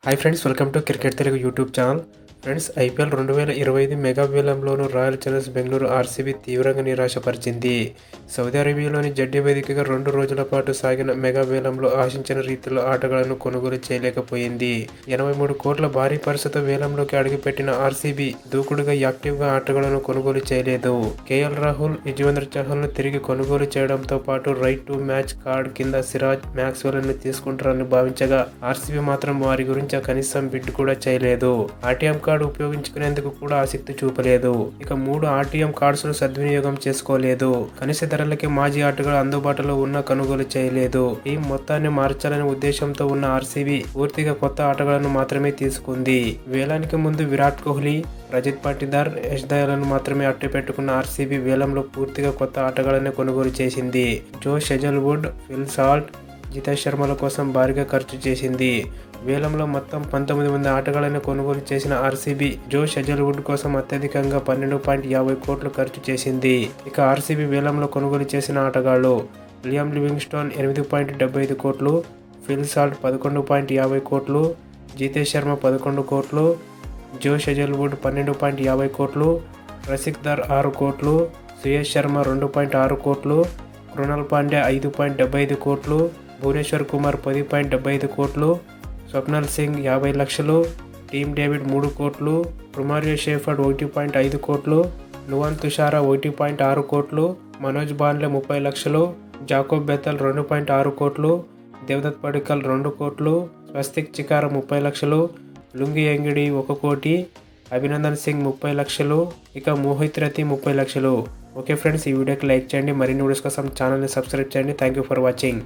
Hi friends, welcome to cricket Telugu YouTube channel. Friends, IPL 2025 mega వేలంలోనూ Royal Challengers Bengaluru RCB తీవ్రంగా నిరాశపరిచింది. Saudi అరేబియాలోని జడ్డీ వేదికగా 2 రోజుల పాటు సాగిన మెగా వేలంలో ఆశించిన రీతిలో ఆటగాళ్లను కొనుగోలు చేయలేకపోయింది. 83 కోట్ల భారీ పరిస్థితి వేలంలోకి అడుగుపెట్టిన ఆర్సీబీ దూకుడుగా యాక్టివ్గా ఆటగాళ్లను కొనుగోలు చేయలేదు. కేఎల్ రాహుల్, యుజ్వేంద్ర చహల్ను తిరిగి కొనుగోలు చేయడంతో పాటు రైట్ టు మ్యాచ్ కార్డ్ కింద సిరాజ్, మ్యాక్స్వెల్ను తీసుకుంటారని భావించగా ఆర్సీబీ మాత్రం వారి గురించి కనీసం బిడ్ కూడా చేయలేదు. ఆర్టీఎం కార్డు ఉపయోగించుకునేందుకు కూడా ఆసక్తి చూపలేదు. ఇక 3 ఆర్టీఎం కార్డ్స్ ను సద్వినియోగం చేసుకోలేదు. కనీస ధరలకే మాజీ ఆటగాళ్లు అందుబాటులో ఉన్న కొనుగోలు చేయలేదు. ఈ మొత్తాన్ని మార్చాలనే ఉద్దేశంతో ఉన్న ఆర్సీబీ పూర్తిగా కొత్త ఆటగాళ్లను మాత్రమే తీసుకుంది. వేలానికి ముందు విరాట్ కోహ్లీ, రజత్ పాటీదార్, యశ్ దయాలను మాత్రమే అట్టపెట్టుకున్న ఆర్సీబీ వేలంలో పూర్తిగా కొత్త ఆటగాళ్లనే కొనుగోలు చేసింది. జోష్ హేజల్వుడ్, ఫిల్ సాల్ట్, జితేష్ శర్మల కోసం భారీగా ఖర్చు చేసింది. వేలంలో మొత్తం 19 మంది ఆటగాళ్లను కొనుగోలు చేసిన ఆర్సీబీ జోష్ హేజల్వుడ్ కోసం అత్యధికంగా 12.50 కోట్లు ఖర్చు చేసింది. ఇక ఆర్సీబీ వేలంలో కొనుగోలు చేసిన ఆటగాళ్లు: లియామ్ లివింగ్స్టోన్ 8.75 కోట్లు, ఫిల్ సాల్ట్ 11.50 కోట్లు, జితేష్ శర్మ 11 కోట్లు, జోష్ హేజల్వుడ్ 12.50 కోట్లు, రసిక్ దార్ 6 కోట్లు, సుయేష్ శర్మ 2.6 కోట్లు, కృణాల్ పాండ్యా 5.75 కోట్లు, భువనేశ్వర్ కుమార్ 10.75 కోట్లు, స్వప్నల్ సింగ్ 50 లక్షలు, టీమ్ డేవిడ్ 3 కోట్లు, రుమారియో షేఫర్డ్ 1.5 కోట్లు, నువాన్ తుషారా 1.6 కోట్లు, మనోజ్ బాన్లే 30 లక్షలు, జాకోబ్ బెథల్ 2.6 కోట్లు, దేవదత్ పడిక్కల్ 2 కోట్లు, స్వస్తిక్ చికారా 30 లక్షలు, లుంగి ఎంగిడి 1 కోటి, అభినందన్ సింగ్ 30 లక్షలు, ఇక మోహిత్ రతి 30 లక్షలు. ఓకే ఫ్రెండ్స్, ఈ వీడియోకి లైక్ చేయండి. మరిన్ని వీడియోస్ కోసం ఛానల్ని సబ్స్క్రైబ్ చేయండి. Thank you for watching.